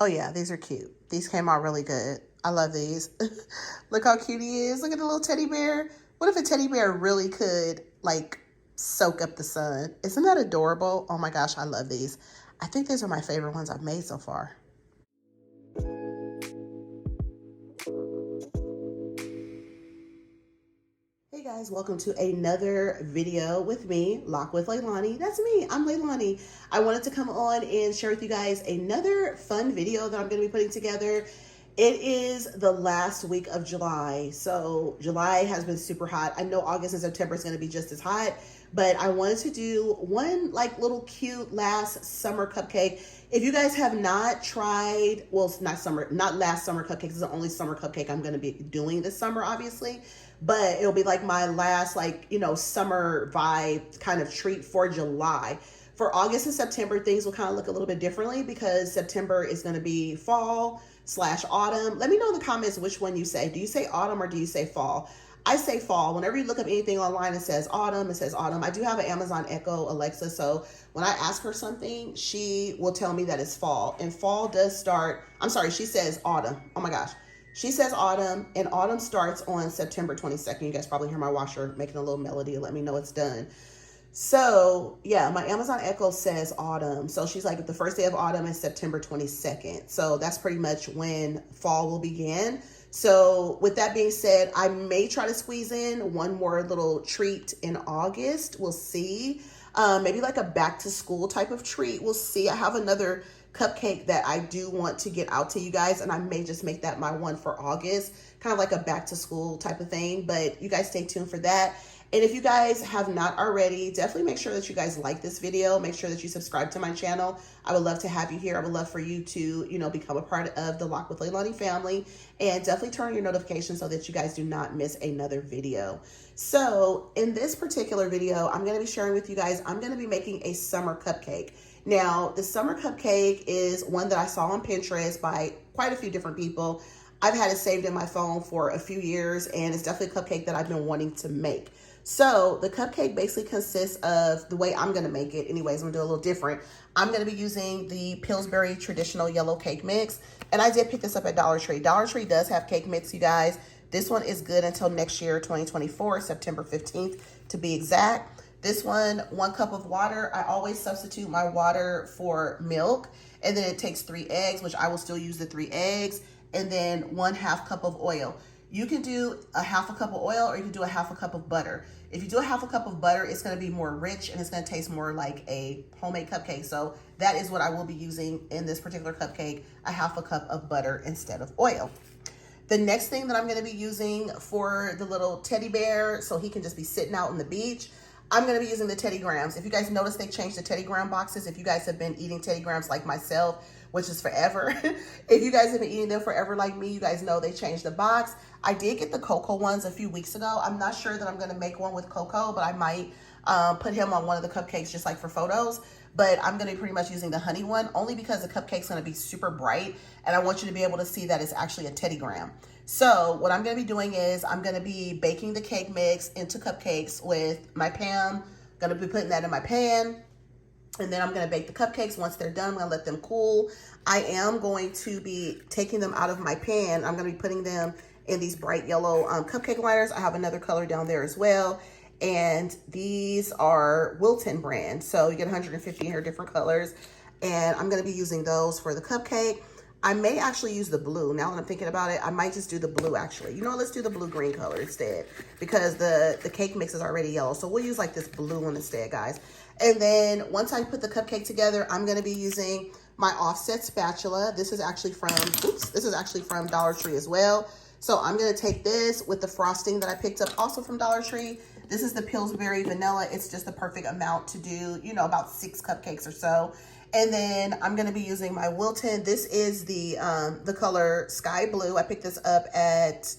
Oh yeah, these are cute. These came out really good. I love these. Look how cute he is. Look at the little teddy bear. What if a teddy bear really could like soak up the sun? Isn't that adorable? Oh my gosh, I love these. I think these are my favorite ones I've made so far. Hey guys, welcome to another video with me, Lock with Leilani. That's me, I'm Leilani. I wanted to come on and share with you guys another fun video that I'm going to be putting together. It is the last week of July, so July has been super hot. I know August and September is going to be just as hot, but I wanted to do one like little cute last summer cupcake. If you guys have not tried, well, it's not last summer cupcake. It's the only summer cupcake I'm going to be doing this summer, obviously. But it'll be like my last, like, summer vibe kind of treat for July. For August and September, things will kind of look a little bit differently because September is going to be fall/autumn. Let me know in the comments which one you say. Do you say autumn or do you say fall? I say fall. Whenever you look up anything online, it says autumn. It says autumn. I do have an Amazon Echo Alexa, so when I ask her something, she will tell me that it's fall. And fall does start, I'm sorry, she says autumn. Oh my gosh. She says autumn, and autumn starts on September 22nd. You guys probably hear my washer making a little melody to let me know it's done. So yeah, my Amazon Echo says autumn. So she's like, the first day of autumn is September 22nd. So that's pretty much when fall will begin. So with that being said, I may try to squeeze in one more little treat in August. We'll see. Maybe like a back to school type of treat. We'll see. I have another cupcake that I do want to get out to you guys, and I may just make that my one for August, kind of like a back to school type of thing. But you guys stay tuned for that. And if you guys have not already, definitely make sure that you guys like this video. Make sure that you subscribe to my channel. I would love to have you here. I would love for you to, become a part of the Lock with Leilani family, and definitely turn on your notifications so that you guys do not miss another video. So in this particular video, I'm going to be sharing with you guys, I'm going to be making a summer cupcake. Now, the summer cupcake is one that I saw on Pinterest by quite a few different people. I've had it saved in my phone for a few years, and it's definitely a cupcake that I've been wanting to make. So the cupcake basically consists of, the way I'm going to make it, anyways, I'm going to do a little different. I'm going to be using the Pillsbury traditional yellow cake mix, and I did pick this up at Dollar Tree. Dollar Tree does have cake mix, you guys. This one is good until next year, 2024, September 15th to be exact. This one 1 cup of water. I always substitute my water for milk, and then it takes 3 eggs, which I will still use the 3 eggs, and then 1/2 cup of oil. You can do a 1/2 cup of oil, or you can do a 1/2 cup of butter. If you do a 1/2 cup of butter, it's going to be more rich and it's going to taste more like a homemade cupcake. So that is what I will be using in this particular cupcake, a 1/2 cup of butter instead of oil. The next thing that I'm going to be using for the little teddy bear, so he can just be sitting out on the beach, I'm going to be using the Teddy Grahams. If you guys notice, they changed the Teddy Graham boxes. If you guys have been eating Teddy Grahams like myself, which is forever, if you guys have been eating them forever like me, you guys know they changed the box. I did get the cocoa ones a few weeks ago. I'm not sure that I'm going to make one with cocoa, but I might put him on one of the cupcakes just like for photos. But I'm going to be pretty much using the honey one, only because the cupcake's going to be super bright, and I want you to be able to see that it's actually a Teddy Graham. So what I'm going to be doing is I'm going to be baking the cake mix into cupcakes with my pan. Going to be putting that in my pan, and then I'm going to bake the cupcakes. Once they're done, I'm going to let them cool. I am going to be taking them out of my pan. I'm going to be putting them in these bright yellow cupcake liners. I have another color down there as well. And these are Wilton brand. So you get 150 here, different colors. And I'm going to be using those for the cupcake. I may actually use the blue. Now that I'm thinking about it, I might just do the blue actually. Let's do the blue-green color instead, because the cake mix is already yellow. So we'll use like this blue one instead, guys. And then once I put the cupcake together, I'm going to be using my offset spatula. This is actually from Dollar Tree as well. So I'm going to take this with the frosting that I picked up also from Dollar Tree. This is the Pillsbury vanilla. It's just the perfect amount to do, about 6 cupcakes or so. And then I'm going to be using my Wilton. This is the color Sky Blue. I picked this up at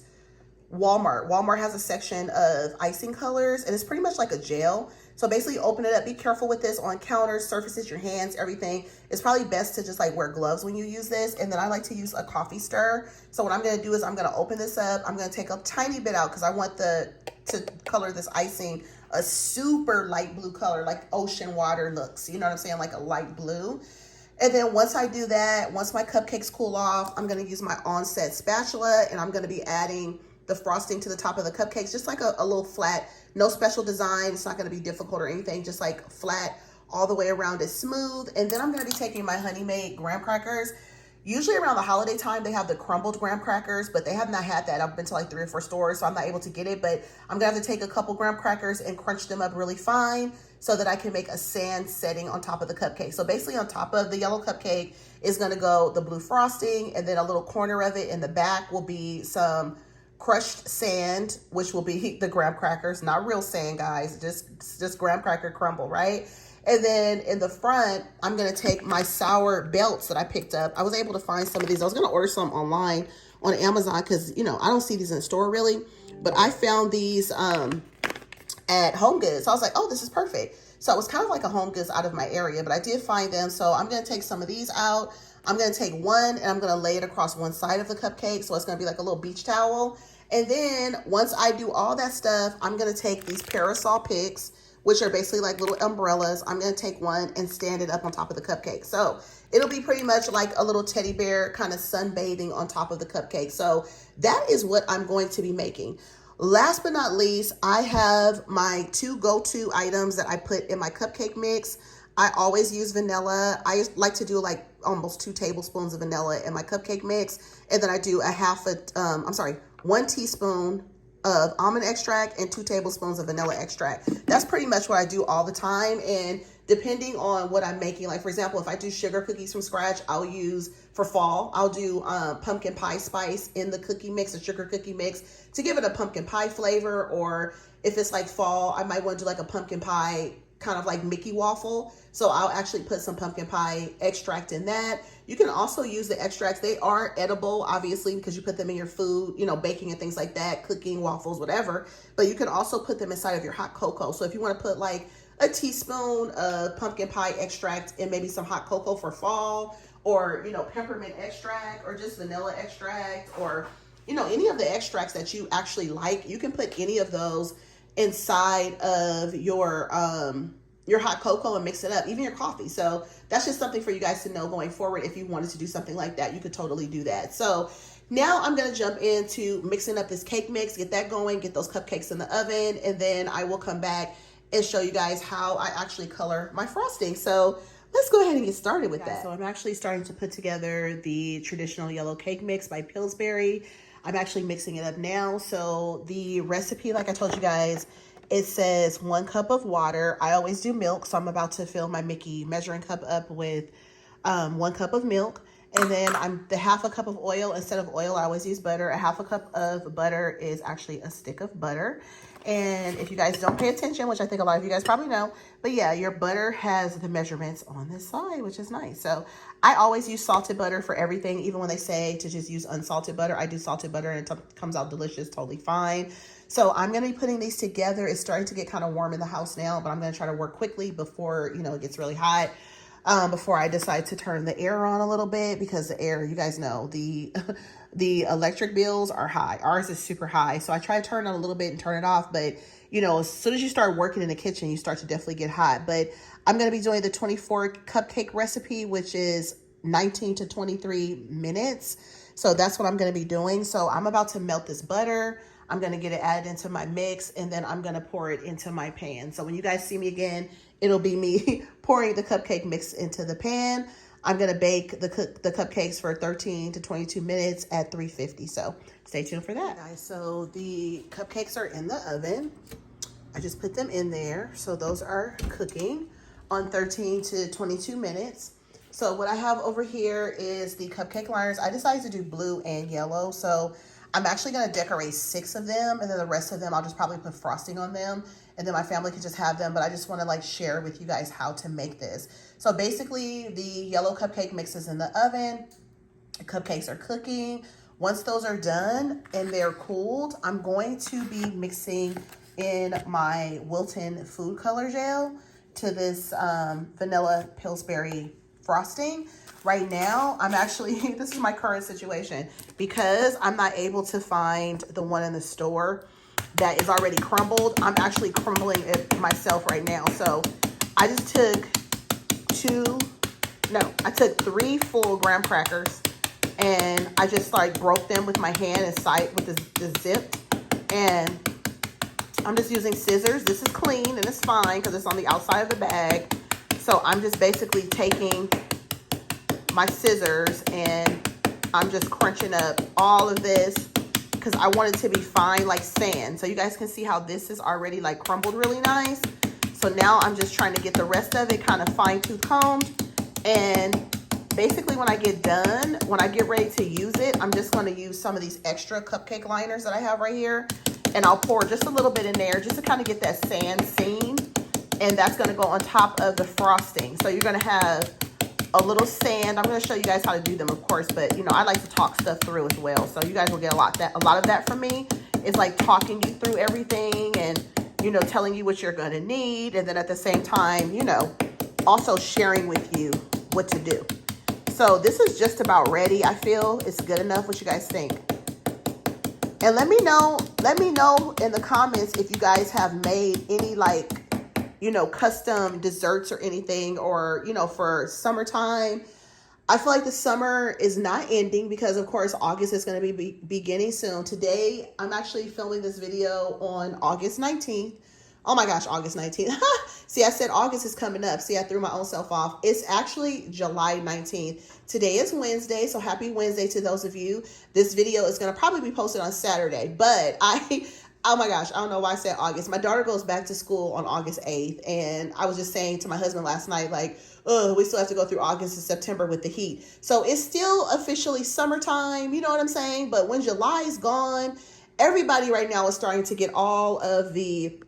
Walmart. Walmart has a section of icing colors, and it's pretty much like a gel. So basically open it up. Be careful with this on counters, surfaces, your hands, everything. It's probably best to just like wear gloves when you use this. And then I like to use a coffee stir. So what I'm going to do is I'm going to open this up. I'm going to take a tiny bit out because I want to color this icing a super light blue color, like ocean water looks. You know what I'm saying? Like a light blue. And then once I do that, once my cupcakes cool off, I'm going to use my on-set spatula, and I'm going to be adding the frosting to the top of the cupcakes, just like a little flat, no special design. It's not going to be difficult or anything, just like flat all the way around it, smooth. And then I'm going to be taking my Honey Made graham crackers. Usually around the holiday time, they have the crumbled graham crackers, but they have not had that. I've been to like 3 or 4 stores, so I'm not able to get it. But I'm going to have to take a couple graham crackers and crunch them up really fine so that I can make a sand setting on top of the cupcake. So basically on top of the yellow cupcake is going to go the blue frosting, and then a little corner of it in the back will be some crushed sand, which will be the graham crackers. Not real sand, guys, just graham cracker crumble, right? And then in the front, I'm going to take my sour belts that I picked up. I was able to find some of these. I was going to order some online on Amazon because, you know, I don't see these in the store really. But I found these at Home Goods. So I was like, oh, this is perfect. So it was kind of like a Home Goods out of my area, but I did find them. So I'm going to take some of these out. I'm going to take one and I'm going to lay it across one side of the cupcake. So it's going to be like a little beach towel. And then once I do all that stuff, I'm going to take these parasol picks, which are basically like little umbrellas. I'm going to take one and stand it up on top of the cupcake. So it'll be pretty much like a little teddy bear kind of sunbathing on top of the cupcake. So that is what I'm going to be making. Last but not least, I have my 2 go-to items that I put in my cupcake mix. I always use vanilla. I like to do like almost 2 tablespoons of vanilla in my cupcake mix. And then I do 1 teaspoon of almond extract and 2 tablespoons of vanilla extract. That's pretty much what I do all the time. And depending on what I'm making, like for example, if I do sugar cookies from scratch, I'll use for fall, I'll do pumpkin pie spice in the cookie mix, a sugar cookie mix to give it a pumpkin pie flavor. Or if it's like fall, I might want to do like a pumpkin pie kind of like Mickey waffle. So I'll actually put some pumpkin pie extract in that. You can also use the extracts. They are edible, obviously, because you put them in your food, you know, baking and things like that, cooking, waffles, whatever. But you can also put them inside of your hot cocoa. So if you want to put like a teaspoon of pumpkin pie extract and maybe some hot cocoa for fall, or, you know, peppermint extract, or just vanilla extract, or, you know, any of the extracts that you actually like, you can put any of those inside of your hot cocoa and mix it up, even your coffee. So that's just something for you guys to know going forward. If you wanted to do something like that, you could totally do that. So now I'm going to jump into mixing up this cake mix, get that going, get those cupcakes in the oven, and then I will come back and show you guys how I actually color my frosting. So let's go ahead and get started with that. So I'm actually starting to put together the traditional yellow cake mix by Pillsbury. I'm actually mixing it up now. So the recipe, like I told you guys, it says 1 cup of water. I always do milk, so I'm about to fill my Mickey measuring cup up with 1 cup of milk. And then I'm the 1/2 cup of oil. Instead of oil, I always use butter. 1/2 cup of butter is actually a stick of butter. And if you guys don't pay attention, which I think a lot of you guys probably know, but yeah, your butter has the measurements on this side, which is nice. So I always use salted butter for everything. Even when they say to just use unsalted butter, I do salted butter and it comes out delicious, totally fine. So I'm going to be putting these together. It's starting to get kind of warm in the house now, but I'm going to try to work quickly before, you know, it gets really hot. Before I decide to turn the air on a little bit, because the air, you guys know, the electric bills are high. Ours is super high. So I try to turn it on a little bit and turn it off. But, you know, as soon as you start working in the kitchen, you start to definitely get hot. But I'm going to be doing the 24 cupcake recipe, which is 19 to 23 minutes. So that's what I'm going to be doing. So I'm about to melt this butter. I'm going to get it added into my mix, and then I'm going to pour it into my pan. So when you guys see me again, it'll be me pouring the cupcake mix into the pan. I'm going to bake the cupcakes for 13 to 22 minutes at 350. So stay tuned for that. Guys, so the cupcakes are in the oven. I just put them in there. So those are cooking on 13 to 22 minutes. So what I have over here is the cupcake liners. I decided to do blue and yellow. So I'm actually going to decorate 6 of them, and then the rest of them, I'll just probably put frosting on them, and then my family can just have them. But I just want to like share with you guys how to make this. So basically the yellow cupcake mix is in the oven. The cupcakes are cooking. Once those are done and they're cooled, I'm going to be mixing in my Wilton food color gel to this vanilla Pillsbury frosting. Right now, I'm actually, this is my current situation, because I'm not able to find the one in the store that is already crumbled. I'm actually crumbling it myself right now. So I just took 2 no, I took 3 full graham crackers and I just like broke them with my hand inside with the zip. And I'm just using scissors. This is clean and it's fine because it's on the outside of the bag. So I'm just basically taking my scissors and I'm just crunching up all of this because I want it to be fine like sand. So you guys can see how this is already like crumbled really nice. So now I'm just trying to get the rest of it kind of fine-tooth combed. And basically when I get done, when I get ready to use it, I'm just going to use some of these extra cupcake liners that I have right here. And I'll pour just a little bit in there just to kind of get that sand seam. And that's going to go on top of the frosting. So you're going to have a little sand. I'm going to show you guys how to do them, of course, but you know, I like to talk stuff through as well. So you guys will get a lot of that from me. It's like talking you through everything and, you know, telling you what you're going to need. And then at the same time, you know, also sharing with you what to do. So this is just about ready. I feel it's good enough. What you guys think? And let me know in the comments if you guys have made any like, you know, custom desserts or anything, or, you know, for summertime. I feel like the summer is not ending because of course August is going to be beginning soon. Today, I'm actually filming this video on August 19th. Oh my gosh, August 19th. See, I said August is coming up. See, I threw my own self off. It's actually July 19th. Today is Wednesday, so happy Wednesday to those of you. This video is going to probably be posted on Saturday, but oh my gosh, I don't know why I said August. My daughter goes back to school on August 8th, and I was just saying to my husband last night, like, oh, we still have to go through August and September with the heat. So it's still officially summertime, you know what I'm saying? But when July is gone, everybody right now is starting to get all of the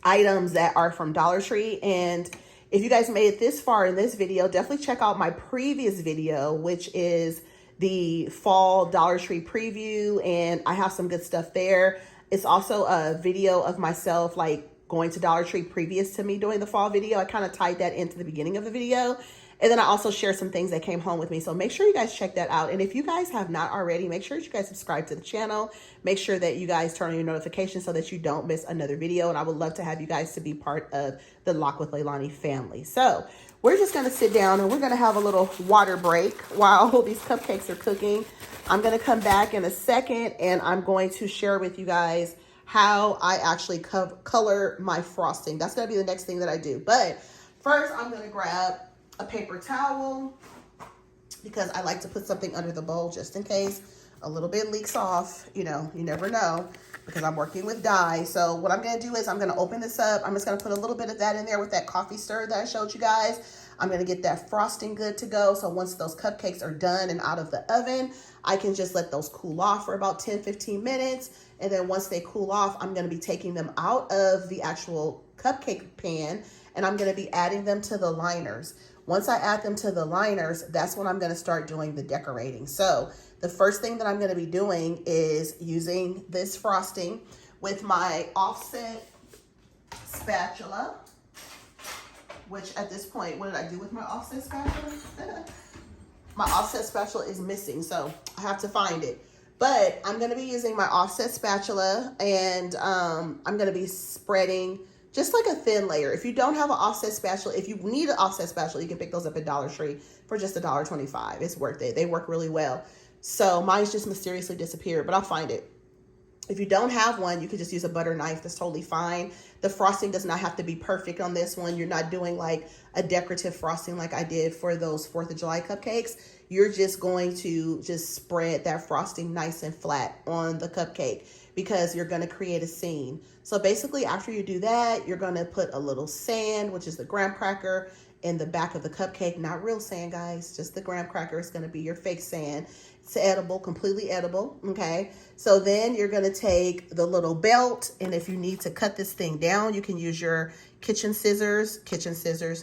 items that are from Dollar Tree. And if you guys made it this far in this video, definitely check out my previous video, which is the fall Dollar Tree preview. And I have some good stuff there. It's also a video of myself like going to Dollar Tree previous to me doing the fall video. I kind of tied that into the beginning of the video. And then I also share some things that came home with me. So make sure you guys check that out. And if you guys have not already, make sure that you guys subscribe to the channel. Make sure that you guys turn on your notifications so that you don't miss another video. And I would love to have you guys to be part of the Lock with Leilani family. So we're just going to sit down and we're going to have a little water break while these cupcakes are cooking. I'm going to come back in a second and I'm going to share with you guys how I actually color my frosting. That's going to be the next thing that I do. But first, I'm going to grab a paper towel because I like to put something under the bowl just in case a little bit leaks off. You know, you never know because I'm working with dye. So what I'm going to do is I'm going to open this up. I'm just going to put a little bit of that in there with that coffee stir that I showed you guys. I'm going to get that frosting good to go. So once those cupcakes are done and out of the oven, I can just let those cool off for about 10-15 minutes. And then once they cool off, I'm going to be taking them out of the actual cupcake pan and I'm going to be adding them to the liners. Once I add them to the liners, that's when I'm going to start doing the decorating. So the first thing that I'm going to be doing is using this frosting with my offset spatula, which at this point, what did I do with my offset spatula? My offset spatula is missing, so I have to find it. But I'm going to be using my offset spatula and I'm going to be spreading just like a thin layer. If you don't have an offset spatula, if you need an offset spatula, you can pick those up at Dollar Tree for just $1.25. It's worth it. They work really well. So mine's just mysteriously disappeared, but I'll find it. If you don't have one, you could just use a butter knife. That's totally fine. The frosting does not have to be perfect on this one. You're not doing like a decorative frosting like I did for those 4th of July cupcakes. You're just going to just spread that frosting nice and flat on the cupcake because you're going to create a scene. So basically after you do that, you're going to put a little sand, which is the graham cracker, in the back of the cupcake. Not real sand, guys, just the graham cracker. It's going to be your fake sand. It's edible, completely edible, okay? So then you're going to take the little belt, and if you need to cut this thing down, you can use your kitchen scissors,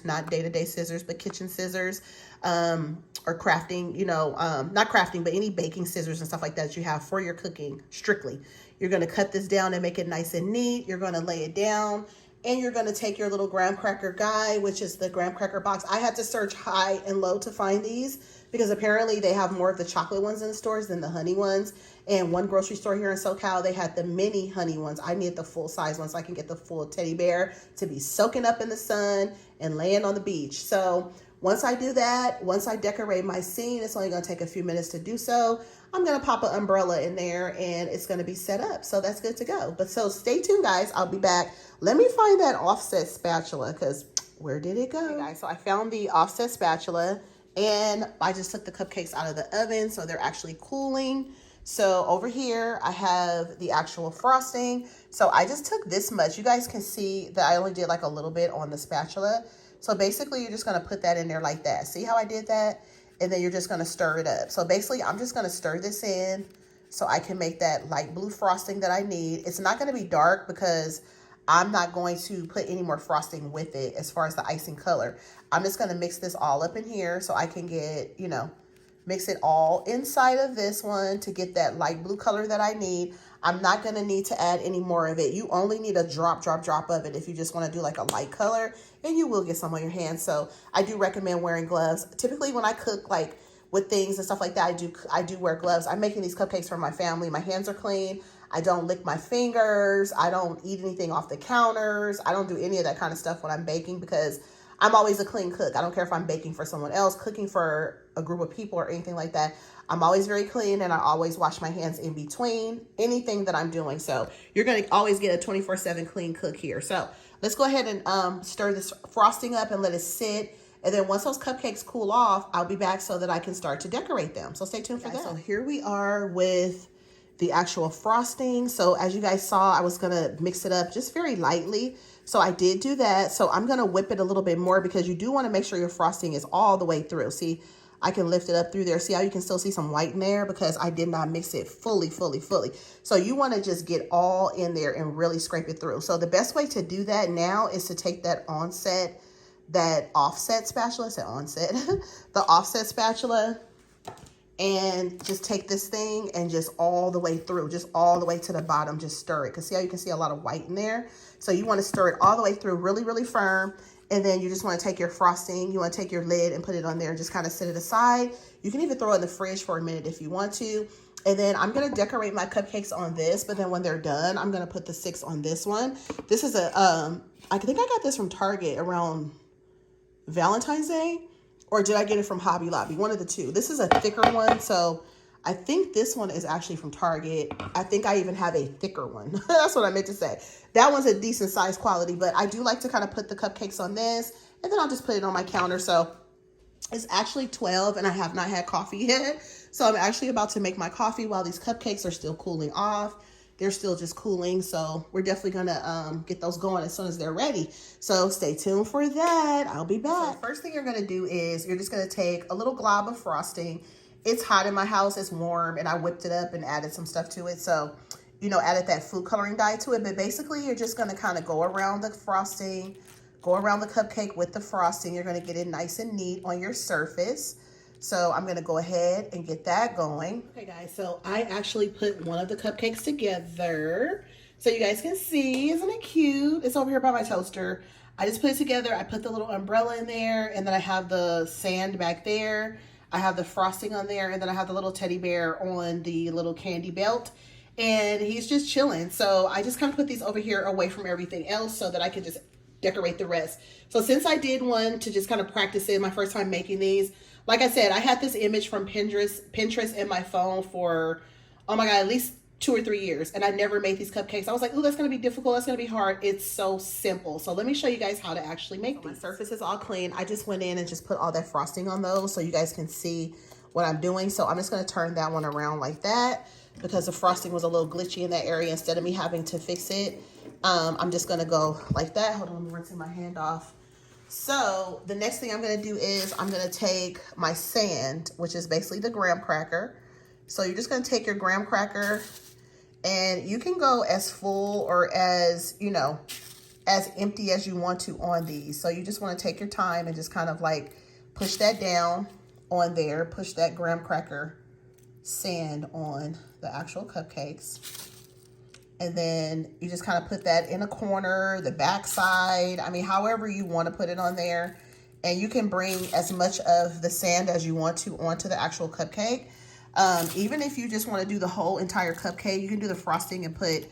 not day-to-day scissors, but kitchen scissors, or crafting, you know, not crafting, but any baking scissors and stuff like that you have for your cooking, strictly. You're going to cut this down and make it nice and neat. You're going to lay it down. And you're going to take your little graham cracker guy, which is the graham cracker box. I had to search high and low to find these because apparently they have more of the chocolate ones in the stores than the honey ones. And one grocery store here in SoCal, they had the mini honey ones. I need the full size ones so I can get the full teddy bear to be soaking up in the sun and laying on the beach. So once I do that, once I decorate my scene, it's only going to take a few minutes to do so. I'm going to pop an umbrella in there and it's going to be set up. So that's good to go. But so stay tuned, guys. I'll be back. Let me find that offset spatula because where did it go? Okay, guys, so I found the offset spatula and I just took the cupcakes out of the oven so they're actually cooling. So over here, I have the actual frosting. So I just took this much. You guys can see that I only did like a little bit on the spatula. So basically, you're just going to put that in there like that. See how I did that? And then you're just going to stir it up. So basically, I'm just going to stir this in so I can make that light blue frosting that I need. It's not going to be dark because I'm not going to put any more frosting with it as far as the icing color. I'm just going to mix this all up in here so I can get, you know, mix it all inside of this one to get that light blue color that I need. I'm not going to need to add any more of it. You only need a drop of it if you just want to do like a light color, and you will get some on your hands. So I do recommend wearing gloves. Typically when I cook like with things and stuff like that, I do wear gloves. I'm making these cupcakes for my family. My hands are clean. I don't lick my fingers. I don't eat anything off the counters. I don't do any of that kind of stuff when I'm baking because I'm always a clean cook. I don't care if I'm baking for someone else, cooking for a group of people or anything like that. I'm always very clean and I always wash my hands in between anything that I'm doing. So you're going to always get a 24/7 clean cook here. So let's go ahead and stir this frosting up and let it sit. And then once those cupcakes cool off, I'll be back so that I can start to decorate them. So stay tuned for that. So here we are with the actual frosting. So as you guys saw, I was going to mix it up just very lightly. So I did do that. So I'm going to whip it a little bit more because you do want to make sure your frosting is all the way through. See, I can lift it up through there. See how you can still see some white in there because I did not mix it fully. So you want to just get all in there and really scrape it through. So the best way to do that now is to take that offset spatula, the offset spatula, and just take this thing and just all the way through, just all the way to the bottom, just stir it. Because see how you can see a lot of white in there? So you want to stir it all the way through really firm. And then you just want to take your frosting, you want to take your lid and put it on there and just kind of set it aside. You can even throw it in the fridge for a minute if you want to. And then I'm going to decorate my cupcakes on this, but then when they're done, I'm going to put the 6 on this one. This is a, I think I got this from Target around Valentine's Day, or did I get it from Hobby Lobby? One of the two. This is a thicker one, so I think this one is actually from Target. I think I even have a thicker one. That's what I meant to say. That one's a decent size quality, but I do like to kind of put the cupcakes on this, and then I'll just put it on my counter. So it's actually 12, and I have not had coffee yet. So I'm actually about to make my coffee while these cupcakes are still cooling off. They're still just cooling, so we're definitely going to get those going as soon as they're ready. So stay tuned for that. I'll be back. So first thing you're going to do is you're just going to take a little glob of frosting. It's hot in my house. It's warm, and I whipped it up and added some stuff to it. So, you know, added that food coloring dye to it. But basically, you're just going to kind of go around the frosting, go around the cupcake with the frosting. You're going to get it nice and neat on your surface. So I'm going to go ahead and get that going. Okay, guys, so I actually put one of the cupcakes together so you guys can see. Isn't it cute? It's over here by my toaster. I just put it together. I put the little umbrella in there, and then I have the sand back there. I have the frosting on there, and then I have the little teddy bear on the little candy belt, and he's just chilling. So I just kind of put these over here away from everything else so that I can just decorate the rest. So since I did one to just kind of practice it, my first time making these, like I said, I had this image from Pinterest in my phone for, oh my God, at least 2 or 3 years. And I never made these cupcakes. I was like, oh, that's going to be difficult. That's going to be hard. It's so simple. So let me show you guys how to actually make these. My surface is all clean. I just went in and just put all that frosting on those so you guys can see what I'm doing. So I'm just going to turn that one around like that because the frosting was a little glitchy in that area. Instead of me having to fix it, I'm just going to go like that. Hold on, I'm rinsing my hand off. So the next thing I'm going to do is I'm going to take my sand, which is basically the graham cracker. So you're just going to take your graham cracker, and you can go as full or as, you know, as empty as you want to on these. So you just want to take your time and just kind of like push that down on there, push that graham cracker sand on the actual cupcakes. And then you just kind of put that in a corner, the back side. I mean, however you want to put it on there. And you can bring as much of the sand as you want to onto the actual cupcake. Even if you just want to do the whole entire cupcake, you can do the frosting and put,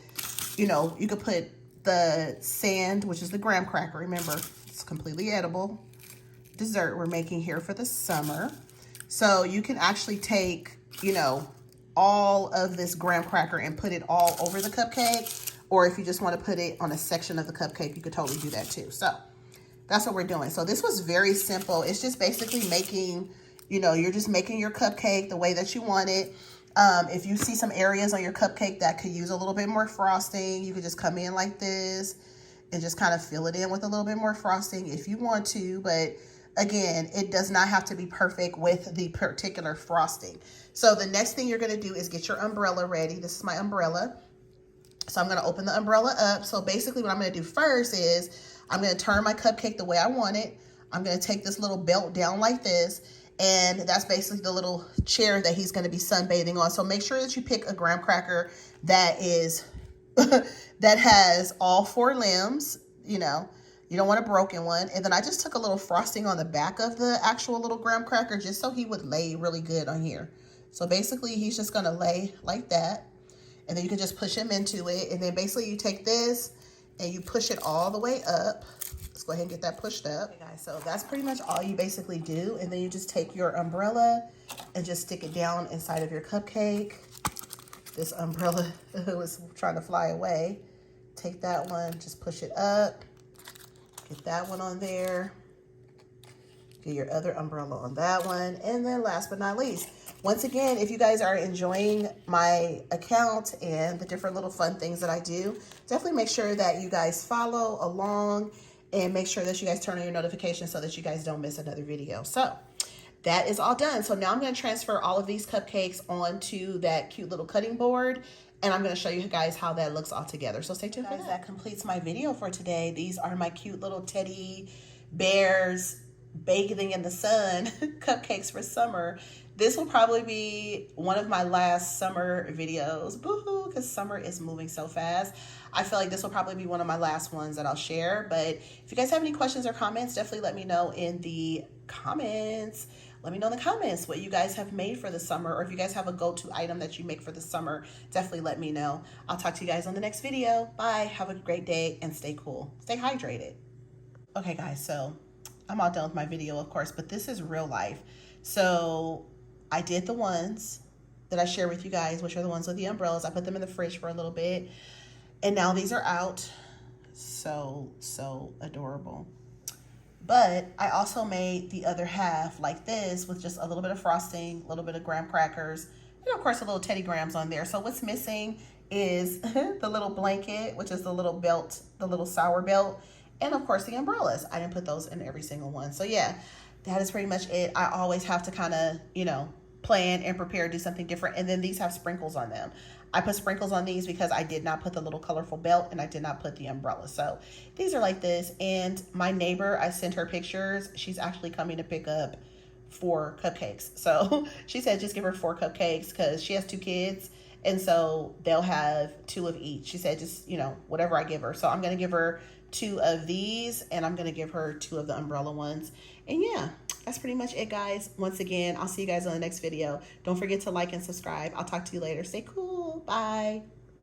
you know, you could put the sand, which is the graham cracker. Remember, it's completely edible. dessert we're making here for the summer. So you can actually take, you know, all of this graham cracker and put it all over the cupcake. Or if you just want to put it on a section of the cupcake, you could totally do that too. So that's what we're doing. So this was very simple. It's just basically making, you know, you're just making your cupcake the way that you want it. If you see some areas on your cupcake that could use a little bit more frosting, you could just come in like this and just kind of fill it in with a little bit more frosting if you want to. But again, it does not have to be perfect with the particular frosting. So the next thing you're going to do is get your umbrella ready. This is my umbrella. So I'm going to open the umbrella up. So basically what I'm going to do first is I'm going to turn my cupcake the way I want it. I'm going to take this little belt down like this. And that's basically the little chair that he's going to be sunbathing on. So make sure that you pick a graham cracker that is, that has all 4 limbs, you know. You don't want a broken one. And then I just took a little frosting on the back of the actual little graham cracker just so he would lay really good on here. So basically he's just going to lay like that. And then you can just push him into it. And then basically you take this and you push it all the way up. Let's go ahead and get that pushed up. Okay, guys, so that's pretty much all you basically do. And then you just take your umbrella and just stick it down inside of your cupcake. This umbrella was trying to fly away. Take that one, just push it up. Get that one on there. Get your other umbrella on that one. And then last but not least, once again, if you guys are enjoying my account and the different little fun things that I do, definitely make sure that you guys follow along and make sure that you guys turn on your notifications so that you guys don't miss another video. So that is all done. So now I'm going to transfer all of these cupcakes onto that cute little cutting board. And I'm going to show you guys how that looks all together. So stay tuned for that. That completes my video for today. These are my cute little teddy bears bathing in the sun cupcakes for summer. This will probably be one of my last summer videos. Boo-hoo, because summer is moving so fast. I feel like this will probably be one of my last ones that I'll share. But if you guys have any questions or comments, definitely let me know in the comments. Let me know in the comments what you guys have made for the summer, or if you guys have a go-to item that you make for the summer, definitely let me know. I'll talk to you guys on the next video. Bye. Have a great day and stay cool. Stay hydrated. Okay, guys, so I'm all done with my video, of course, but this is real life. So I did the ones that I share with you guys, which are the ones with the umbrellas. I put them in the fridge for a little bit, and now these are out. So adorable. But I also made the other half like this with just a little bit of frosting, a little bit of graham crackers, and of course a little Teddy Grahams on there. So what's missing is the little blanket, which is the little belt, the little sour belt, and of course the umbrellas. I didn't put those in every single one. So yeah, that is pretty much it. I always have to kind of, you know, plan and prepare, do something different. And then these have sprinkles on them. I put sprinkles on these because I did not put the little colorful belt and I did not put the umbrella. So these are like this. And my neighbor, I sent her pictures. She's actually coming to pick up 4 cupcakes. So she said just give her 4 cupcakes because she has 2 kids. And so they'll have 2 of each. She said just, you know, whatever I give her. So I'm going to give her 2 of these and I'm going to give her 2 of the umbrella ones. And yeah, that's pretty much it, guys. Once again, I'll see you guys on the next video. Don't forget to like and subscribe. I'll talk to you later. Stay cool. Bye.